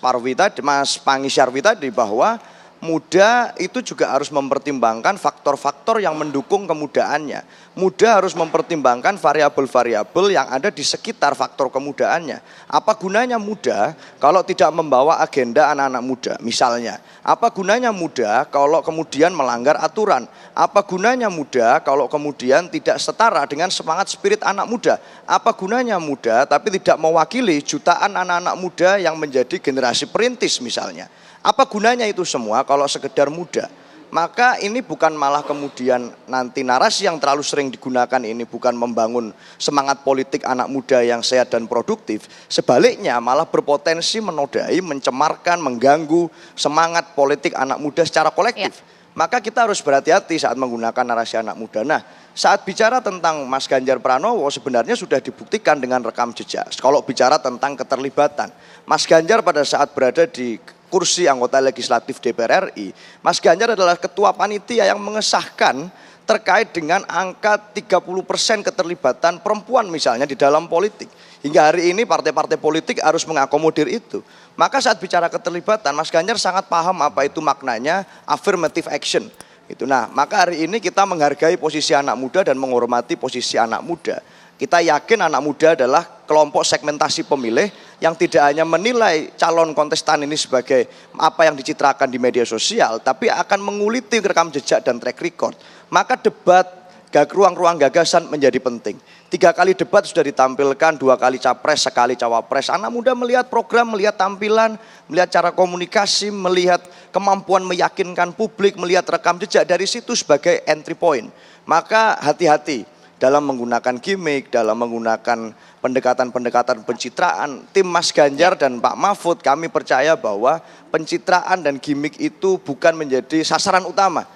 Speaker 5: Pangi Syarwi tadi bahwa muda itu juga harus mempertimbangkan faktor-faktor yang mendukung kemudaannya. Muda harus mempertimbangkan variabel-variabel yang ada di sekitar faktor kemudaannya. Apa gunanya muda kalau tidak membawa agenda anak-anak muda misalnya? Apa gunanya muda kalau kemudian melanggar aturan? Apa gunanya muda kalau kemudian tidak setara dengan semangat spirit anak muda? Apa gunanya muda tapi tidak mewakili jutaan anak-anak muda yang menjadi generasi perintis misalnya? Apa gunanya itu semua kalau sekedar muda? Maka ini bukan malah kemudian nanti narasi yang terlalu sering digunakan ini bukan membangun semangat politik anak muda yang sehat dan produktif. Sebaliknya malah berpotensi menodai, mencemarkan, mengganggu semangat politik anak muda secara kolektif. Maka kita harus berhati-hati saat menggunakan narasi anak muda. Nah, saat bicara tentang Mas Ganjar Pranowo sebenarnya sudah dibuktikan dengan rekam jejak. Kalau bicara tentang keterlibatan, Mas Ganjar pada saat berada di kursi anggota legislatif DPR RI, Mas Ganjar adalah ketua panitia yang mengesahkan terkait dengan angka 30% keterlibatan perempuan misalnya di dalam politik. Hingga hari ini partai-partai politik harus mengakomodir itu. Maka saat bicara keterlibatan, Mas Ganjar sangat paham apa itu maknanya affirmative action. Nah, maka hari ini kita menghargai posisi anak muda dan menghormati posisi anak muda. Kita yakin anak muda adalah kelompok segmentasi pemilih yang tidak hanya menilai calon kontestan ini sebagai apa yang dicitrakan di media sosial, tapi akan menguliti rekam jejak dan track record. Maka debat, ruang-ruang gagasan menjadi penting. 3 kali debat sudah ditampilkan, 2 kali capres, 1 kali cawapres. Anak muda melihat program, melihat tampilan, melihat cara komunikasi, melihat kemampuan meyakinkan publik, melihat rekam jejak, dari situ sebagai entry point. Maka hati-hati dalam menggunakan gimmick, dalam menggunakan pendekatan-pendekatan pencitraan. Tim Mas Ganjar dan Pak Mahfud, kami percaya bahwa pencitraan dan gimmick itu bukan menjadi sasaran utama.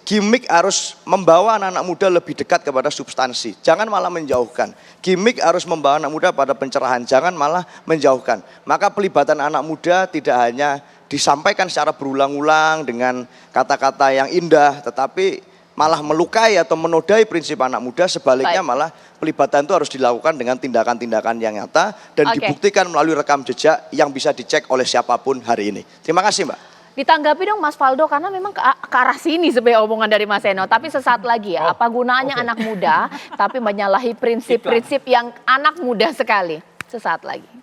Speaker 5: Gimmick harus membawa anak-anak muda lebih dekat kepada substansi, jangan malah menjauhkan. Gimmick harus membawa anak muda pada pencerahan, jangan malah menjauhkan. Maka pelibatan anak muda tidak hanya disampaikan secara berulang-ulang dengan kata-kata yang indah, tetapi malah melukai atau menodai prinsip anak muda. Sebaliknya malah pelibatan itu harus dilakukan dengan tindakan-tindakan yang nyata dan dibuktikan melalui rekam jejak yang bisa dicek oleh siapapun hari ini. Terima kasih, Mbak.
Speaker 2: Ditanggapi dong Mas Faldo, karena memang ke arah sini sebenarnya omongan dari Mas Eno. Tapi sesaat lagi ya, apa gunanya anak muda tapi menyalahi prinsip-prinsip yang anak muda sekali. Sesaat lagi.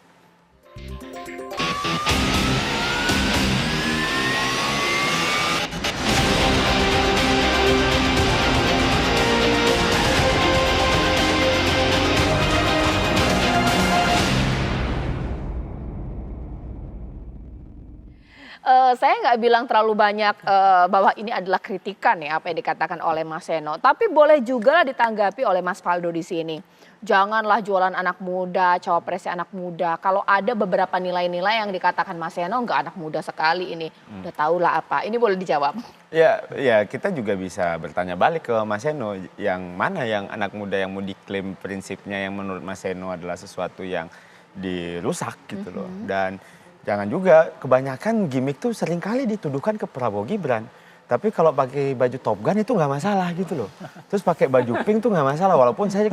Speaker 2: Saya nggak bilang terlalu banyak bahwa ini adalah kritikan ya apa yang dikatakan oleh Mas Eno. Tapi boleh juga lah ditanggapi oleh Mas Faldo di sini. Janganlah jualan anak muda, cawapresnya anak muda. Kalau ada beberapa nilai-nilai yang dikatakan Mas Eno nggak anak muda sekali ini. Udah tau lah apa. Ini boleh dijawab.
Speaker 4: Ya kita juga bisa bertanya balik ke Mas Eno. Yang mana yang anak muda yang mau diklaim prinsipnya yang menurut Mas Eno adalah sesuatu yang dirusak gitu loh. Dan jangan juga, kebanyakan gimmick tuh seringkali dituduhkan ke Prabowo Gibran. Tapi kalau pakai baju Top Gun itu nggak masalah gitu loh. Terus pakai baju pink tuh nggak masalah. Walaupun saya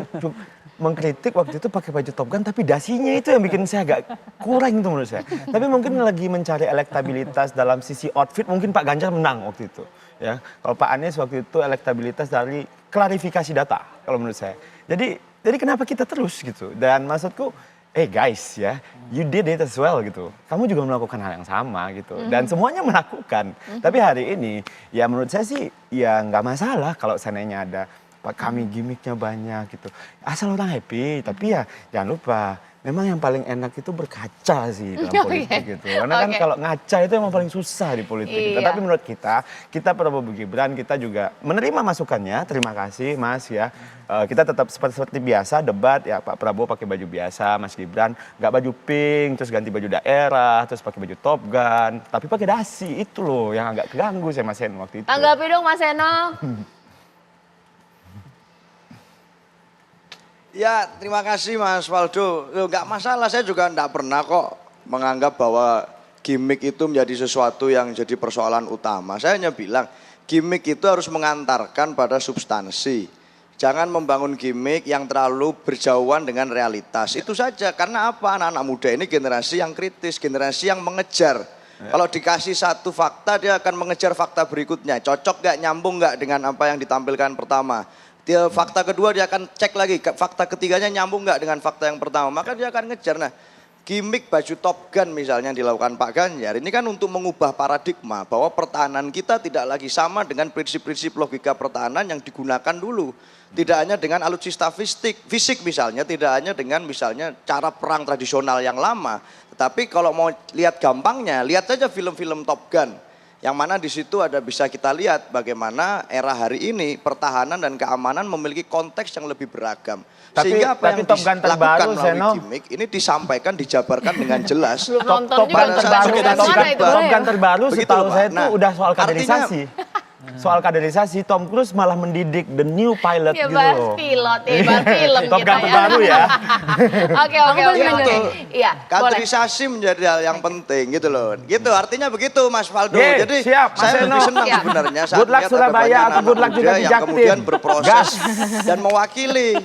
Speaker 4: mengkritik waktu itu pakai baju Top Gun, tapi dasinya itu yang bikin saya agak kurang itu menurut saya. Tapi mungkin lagi mencari elektabilitas dalam sisi outfit, mungkin Pak Ganjar menang waktu itu. Ya, kalau Pak Anies waktu itu elektabilitas dari klarifikasi data kalau menurut saya. Jadi kenapa kita terus gitu? Dan maksudku, guys ya, you did it as well gitu. Kamu juga melakukan hal yang sama gitu. Dan semuanya melakukan. Tapi hari ini ya menurut saya sih ya nggak masalah kalau seandainya ada kami gimmicknya banyak gitu. Asal orang happy. Tapi ya jangan lupa, memang yang paling enak itu berkaca sih dalam politik gitu. Karena kan kalau ngaca itu emang paling susah di politik kita. Tapi menurut kita Prabowo Gibran, kita juga menerima masukannya. Terima kasih Mas ya. Kita tetap seperti biasa debat ya, Pak Prabowo pakai baju biasa, Mas Gibran nggak baju pink, terus ganti baju daerah, terus pakai baju Top Gun, tapi pakai dasi. Itu loh yang agak keganggu saya Mas Eno waktu itu.
Speaker 2: Tanggapi dong Mas Eno.
Speaker 5: Ya, terima kasih Mas Waldo. Enggak masalah, saya juga enggak pernah kok menganggap bahwa gimmick itu menjadi sesuatu yang jadi persoalan utama. Saya hanya bilang, gimmick itu harus mengantarkan pada substansi. Jangan membangun gimmick yang terlalu berjauhan dengan realitas. Itu saja, karena apa? Anak-anak muda ini generasi yang kritis, generasi yang mengejar. Kalau dikasih satu fakta, dia akan mengejar fakta berikutnya. Cocok nggak, nyambung nggak dengan apa yang ditampilkan pertama. Fakta kedua dia akan cek lagi, fakta ketiganya nyambung nggak dengan fakta yang pertama, maka dia akan ngejar. Nah, gimmick baju Top Gun misalnya yang dilakukan Pak Ganjar, ini kan untuk mengubah paradigma bahwa pertahanan kita tidak lagi sama dengan prinsip-prinsip logika pertahanan yang digunakan dulu. Tidak hanya dengan alutsista fisik misalnya, tidak hanya dengan misalnya cara perang tradisional yang lama. Tetapi kalau mau lihat gampangnya, lihat saja film-film Top Gun. Yang mana di situ ada bisa kita lihat bagaimana era hari ini pertahanan dan keamanan memiliki konteks yang lebih beragam. Sehingga apa yang dilakukan melalui gimmick ini disampaikan, dijabarkan dengan jelas.
Speaker 4: Top Gun terbaru setahu saya itu udah soal kaderisasi. Soal kaderisasi, Tom Cruise malah mendidik the new pilot
Speaker 2: ya,
Speaker 4: gitu loh.
Speaker 2: Pilot, bahas film
Speaker 4: Top Gun terbaru ya.
Speaker 2: Oke. Iya,
Speaker 5: kaderisasi menjadi hal yang penting gitu loh. Gitu artinya begitu Mas Faldo. Jadi
Speaker 4: siap,
Speaker 5: saya lebih senang sebenarnya saat
Speaker 4: good luck
Speaker 5: melihat
Speaker 4: Surabaya atau good luck juga
Speaker 5: yang kemudian berproses dan mewakili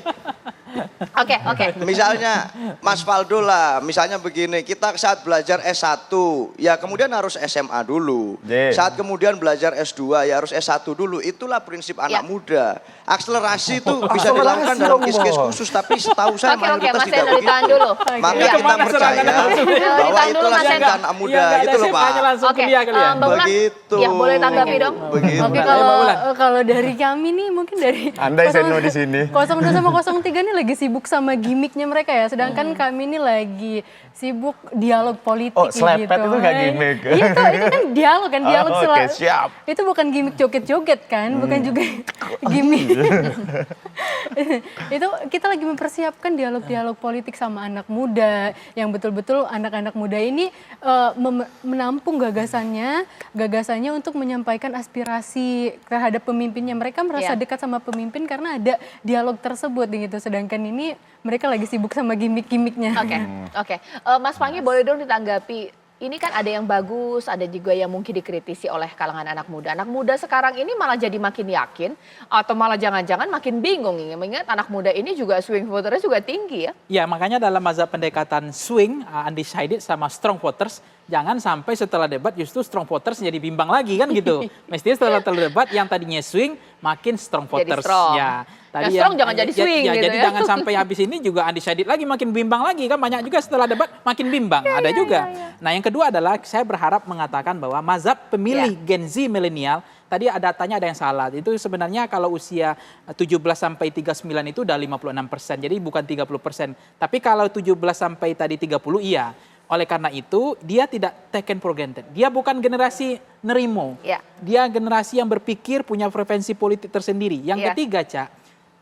Speaker 2: Oke.
Speaker 5: Misalnya Mas Faldo lah, misalnya begini, kita saat belajar S1, ya kemudian harus SMA dulu. Saat kemudian belajar S2, ya harus S1 dulu. Itulah prinsip anak muda. Akselerasi itu bisa dilakukan dalam kes-kes khusus, tapi setahu saya mayoritas
Speaker 2: Mas
Speaker 5: tidak
Speaker 2: Eno
Speaker 5: begitu.
Speaker 2: ditahan dulu.
Speaker 5: Maka kita percaya bahwa itulah cinta anak muda, itu loh Pak.
Speaker 2: Oke, Mbak Ulan,
Speaker 5: Begitu.
Speaker 2: ya boleh tanggapi dong.
Speaker 5: Begitu.
Speaker 6: Oke, kalau dari kami nih mungkin dari
Speaker 4: Andai Seno di sini.
Speaker 6: 02 sama 03 nih lagi sibuk sama gimmicknya mereka ya, sedangkan kami nih lagi sibuk dialog politik
Speaker 4: Oh, selepet
Speaker 6: gitu.
Speaker 4: itu nggak gimmick?
Speaker 6: Iya, itu kan dialog kan, dialog
Speaker 4: Oke, siap.
Speaker 6: Itu bukan gimmick joget-joget kan, bukan juga gimmick. Itu kita lagi mempersiapkan dialog-dialog politik sama anak muda yang betul-betul anak-anak muda ini menampung gagasannya untuk menyampaikan aspirasi terhadap pemimpinnya. Mereka merasa dekat sama pemimpin karena ada dialog tersebut gitu. Sedangkan ini mereka lagi sibuk sama gimmick-gimmicknya.
Speaker 2: Oke. Mas Pangi boleh dong ditanggapi. Ini kan ada yang bagus, ada juga yang mungkin dikritisi oleh kalangan anak muda. Anak muda sekarang ini malah jadi makin yakin atau malah jangan-jangan makin bingung. Mengingat anak muda ini juga swing voternya juga tinggi ya.
Speaker 3: Ya, makanya dalam mazhab pendekatan swing, undecided sama strong voters, jangan sampai setelah debat justru strong voters jadi bimbang lagi kan gitu. Mestinya setelah debat yang tadinya swing makin strong voters.
Speaker 2: Strong.
Speaker 3: Ya,
Speaker 2: yang strong jangan jadi swing gitu
Speaker 3: jadi
Speaker 2: ya.
Speaker 3: jangan sampai habis ini juga undecided lagi makin bimbang lagi kan, banyak juga setelah debat makin bimbang. Ada juga. Nah, yang kedua adalah saya berharap mengatakan bahwa mazhab pemilih Gen Z milenial tadi datanya ada yang salah. Itu sebenarnya kalau usia 17 sampai 39 itu udah 56%. Jadi bukan 30%. Tapi kalau 17 sampai tadi 30 iya. Oleh karena itu dia tidak taken for granted. Dia bukan generasi nerimo. Dia generasi yang berpikir punya preferensi politik tersendiri. Yang ketiga, Cak,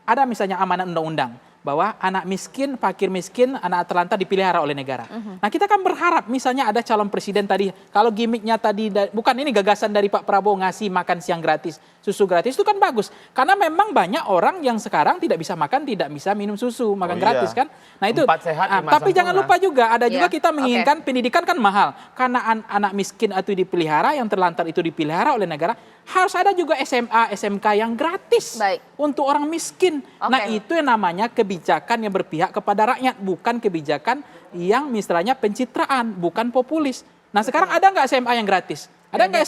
Speaker 3: ada misalnya amanat undang-undang bahwa anak miskin, fakir miskin, anak terlantar dipelihara oleh negara. Nah, kita kan berharap misalnya ada calon presiden tadi, kalau gimmicknya tadi, bukan ini gagasan dari Pak Prabowo ngasih makan siang gratis, susu gratis, itu kan bagus. Karena memang banyak orang yang sekarang tidak bisa makan, tidak bisa minum susu, makan gratis kan. Nah itu,
Speaker 4: 4 sehat, 5
Speaker 3: tapi jangan lupa juga, ada juga kita menginginkan pendidikan kan mahal. Karena anak miskin itu dipelihara, yang terlantar itu dipelihara oleh negara, harus ada juga SMA, SMK yang gratis untuk orang miskin. Nah itu yang namanya kebijakan yang berpihak kepada rakyat, bukan kebijakan yang misalnya pencitraan, bukan populis. Nah sekarang ada nggak SMA yang gratis? Ada nggak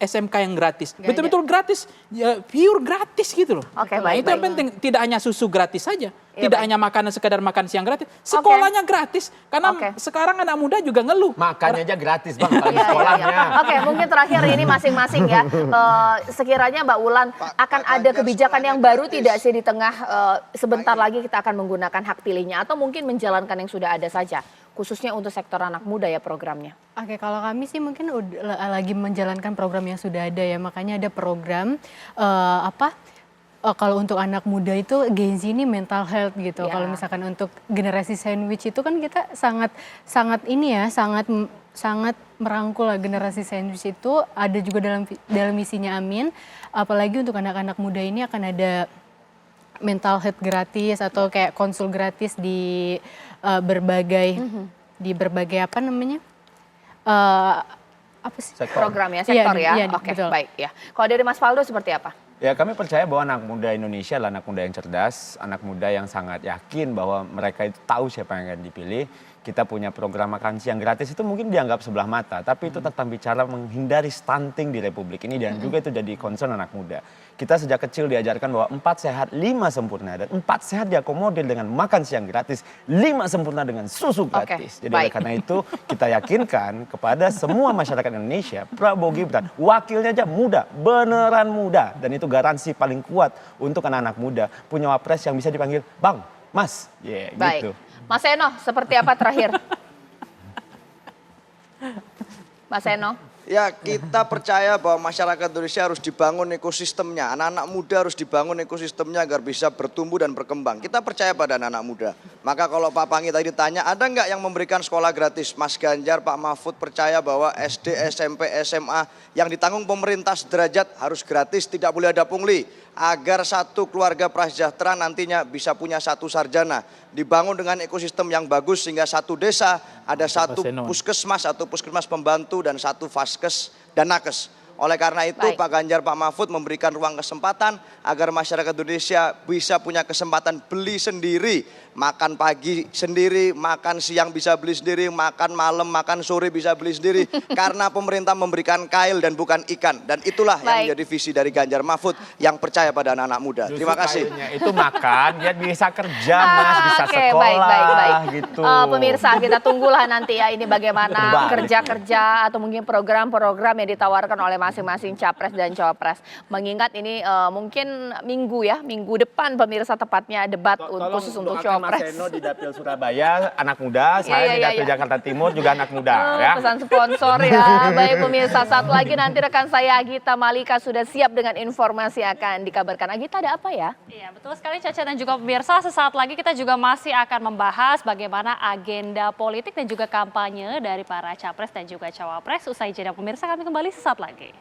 Speaker 3: SMK yang gratis? Betul-betul gratis, ya, pure gratis gitu loh. Nah itu yang penting, tidak hanya susu gratis saja. Tidak hanya makanan, sekedar makan siang gratis. Sekolahnya gratis. Karena sekarang anak muda juga ngeluh.
Speaker 4: Makannya aja gratis Bang, sekolahnya.
Speaker 2: Oke, mungkin terakhir ini masing-masing ya. Sekiranya Mbak Ulan akan ada kebijakan yang baru tidak sih di tengah sebentar lagi kita akan menggunakan hak pilihnya. Atau mungkin menjalankan yang sudah ada saja. Khususnya untuk sektor anak muda ya programnya.
Speaker 6: Oke, kalau kami sih mungkin lagi menjalankan program yang sudah ada ya. Makanya ada program kalau untuk anak muda itu Gen Z ini mental health gitu. Kalau misalkan untuk generasi sandwich itu kan kita sangat merangkul lah generasi sandwich itu. Ada juga dalam misinya Amin. Apalagi untuk anak-anak muda ini akan ada mental health gratis atau kayak konsul gratis di berbagai apa namanya? Apa sih?
Speaker 2: Program ya, sektor ya. Oke, baik ya. Kalau dari Mas Faldo seperti apa?
Speaker 4: Ya kami percaya bahwa anak muda Indonesia adalah anak muda yang cerdas, anak muda yang sangat yakin bahwa mereka itu tahu siapa yang akan dipilih. Kita punya program makan siang gratis itu mungkin dianggap sebelah mata, tapi itu tentang bicara menghindari stunting di Republik ini dan juga itu jadi concern anak muda. Kita sejak kecil diajarkan bahwa 4 sehat, 5 sempurna dan 4 sehat diakomodir dengan makan siang gratis, 5 sempurna dengan susu gratis. Jadi oleh karena itu kita yakinkan kepada semua masyarakat Indonesia, Prabowo Gibran wakilnya aja muda, beneran muda, dan itu garansi paling kuat untuk anak-anak muda punya wapres yang bisa dipanggil Bang, Mas, gitu.
Speaker 2: Mas Eno, seperti apa terakhir? Mas Eno?
Speaker 5: Ya, kita percaya bahwa masyarakat Indonesia harus dibangun ekosistemnya. Anak-anak muda harus dibangun ekosistemnya agar bisa bertumbuh dan berkembang. Kita percaya pada anak-anak muda. Maka kalau Pak Pangi tadi ditanya, ada nggak yang memberikan sekolah gratis? Mas Ganjar, Pak Mahfud percaya bahwa SD, SMP, SMA yang ditanggung pemerintah sederajat harus gratis, tidak boleh ada pungli. Agar satu keluarga prasejahtera nantinya bisa punya satu sarjana. Dibangun dengan ekosistem yang bagus sehingga satu desa ada satu puskesmas atau puskesmas pembantu dan satu vaskes dan nakes. Oleh karena itu Pak Ganjar, Pak Mahfud memberikan ruang kesempatan agar masyarakat Indonesia bisa punya kesempatan beli sendiri, makan pagi sendiri, makan siang bisa beli sendiri, makan malam, makan sore bisa beli sendiri, karena pemerintah memberikan kail dan bukan ikan. Dan itulah yang menjadi visi dari Ganjar Mahfud yang percaya pada anak-anak muda.
Speaker 4: Justru
Speaker 5: Terima kasih.
Speaker 4: itu makan, dia bisa kerja Mas, bisa sekolah gitu.
Speaker 2: Pemirsa, kita tunggulah nanti ya ini bagaimana kerja-kerja atau mungkin program-program yang ditawarkan oleh masing-masing capres dan cawapres. Mengingat ini mungkin minggu depan pemirsa tepatnya debat khusus untuk cawapres.
Speaker 4: Mas Eno di Dapil Surabaya anak muda, saya di Dapil Jakarta Timur juga anak muda ya.
Speaker 2: Pesan sponsor ya. Baik pemirsa, satu lagi nanti rekan saya Agita Malika sudah siap dengan informasi yang akan dikabarkan. Agita, ada apa ya?
Speaker 10: Iya, betul sekali Caca dan juga pemirsa. Sesaat lagi kita juga masih akan membahas bagaimana agenda politik dan juga kampanye dari para capres dan juga cawapres. Usai jeda pemirsa, kami kembali sesaat lagi.